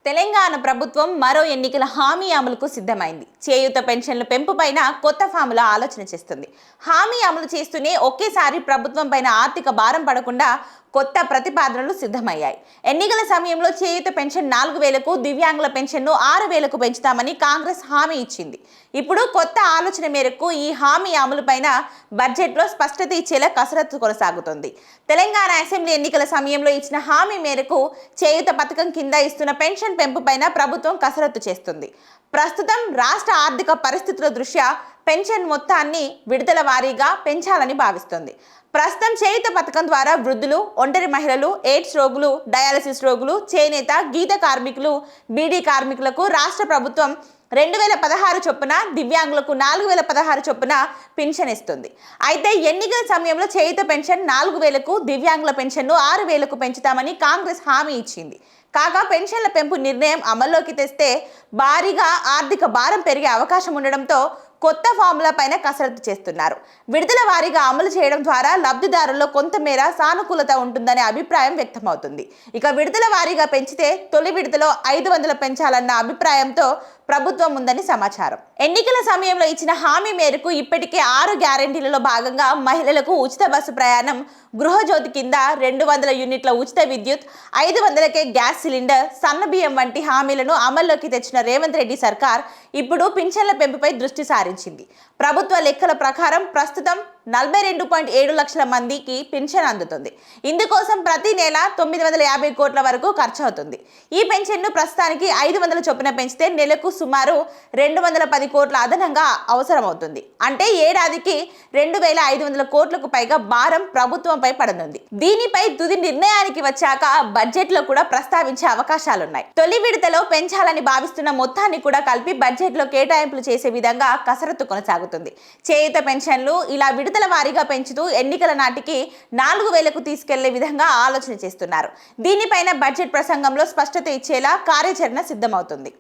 తెలంగాణ ప్రభుత్వం మరో ఎన్నికల హామీ అమలుకు సిద్ధమైంది. చేయూత పెన్షన్ల పెంపుపైన కొత్త ఫార్ములా ఆలోచన చేస్తుంది. హామీ అమలు చేస్తూనే ఒకేసారి ప్రభుత్వం పైన ఆర్థిక భారం పడకుండా కొత్త ప్రతిపాదనలు సిద్ధమయ్యాయి. ఎన్నికల సమయంలో చేయూత పెన్షన్ 4000కు, దివ్యాంగుల పెన్షన్ను 6000కు పెంచుతామని కాంగ్రెస్ హామీ ఇచ్చింది. ఇప్పుడు కొత్త ఆలోచన మేరకు ఈ హామీ అమలుపైన బడ్జెట్లో స్పష్టత ఇచ్చేలా కసరత్తు కొనసాగుతుంది. తెలంగాణ అసెంబ్లీ ఎన్నికల సమయంలో ఇచ్చిన హామీ మేరకు చేయూత పథకం కింద ఇస్తున్న పెన్షన్ పెంపుపైన ప్రభుత్వం కసరత్తు చేస్తుంది. ప్రస్తుతం రాష్ట్ర ఆర్థిక పరిస్థితుల దృష్ట్యా పెన్షన్ మొత్తాన్ని విడతల వారీగా పెంచాలని భావిస్తోంది. ప్రస్తుతం చేయూత పథకం ద్వారా వృద్ధులు, ఒంటరి మహిళలు, ఎయిడ్స్ రోగులు, డయాలసిస్ రోగులు, చేనేత, గీత కార్మికులు, బీడీ కార్మికులకు రాష్ట్ర ప్రభుత్వం 2016 చొప్పున, దివ్యాంగులకు 4016 చొప్పున పెన్షన్ ఇస్తుంది. అయితే ఎన్నికల సమయంలో చేయూత పెన్షన్ 4000కు, దివ్యాంగుల పెన్షన్ను 6000కు పెంచుతామని కాంగ్రెస్ హామీ ఇచ్చింది. కాగా పెన్షన్ల పెంపు నిర్ణయం అమల్లోకి తెస్తే భారీగా ఆర్థిక భారం పెరిగే అవకాశం ఉండడంతో కొత్త ఫార్ములా పైన కసరత్తు చేస్తున్నారు. విడుదల వారీగా అమలు చేయడం ద్వారా లబ్ధిదారుల్లో కొంతమేర సానుకూలత ఉంటుందనే అభిప్రాయం వ్యక్తమవుతుంది. ఇక విడుదల వారీగా పెంచితే తొలి విడతలో 500 పెంచాలన్న అభిప్రాయంతో ప్రభుత్వం ఉందని సమాచారం. ఎన్నికల సమయంలో ఇచ్చిన హామీ మేరకు ఇప్పటికే 6 గ్యారెంటీలలో భాగంగా మహిళలకు ఉచిత బస్సు ప్రయాణం, గృహజ్యోతి కింద 200 యూనిట్ల ఉచిత విద్యుత్, 500కే గ్యాస్ సిలిండర్, సన్నబియ్యం వంటి హామీలను అమల్లోకి తెచ్చిన రేవంత్ రెడ్డి సర్కార్ ఇప్పుడు పింఛన్ల పెంపుపై దృష్టి సారించింది. ప్రభుత్వ లెక్కల ప్రకారం ప్రస్తుతం 42.7 లక్షల మందికి పెన్షన్ అందుతుంది. ఇందుకోసం ప్రతి నెల 950 కోట్ల వరకు ఖర్చు అవుతుంది. ఈ పెన్షన్ను ప్రస్తుతానికి 500 చొప్పున పెంచితే నెలకు సుమారు 210 కోట్ల అదనంగా అవసరమవుతుంది. అంటే ఏడాదికి 2500 కోట్లకు పైగా భారం ప్రభుత్వంపై పడనుంది. దీనిపై తుది నిర్ణయానికి వచ్చాక బడ్జెట్లో కూడా ప్రస్తావించే అవకాశాలున్నాయి. తొలి విడతలో పెంచాలని భావిస్తున్న మొత్తాన్ని కూడా కలిపి బడ్జెట్లో కేటాయింపులు చేసే విధంగా కసరత్తు కొనసాగుతుంది. చేయూత పెన్షన్లు ఇలా విడతల వారీగా పెంచుతూ ఎన్నికల నాటికి 4000కు తీసుకెళ్లే విధంగా ఆలోచన చేస్తున్నారు. దీనిపైన బడ్జెట్ ప్రసంగంలో స్పష్టత ఇచ్చేలా కార్యాచరణ సిద్ధమవుతుంది.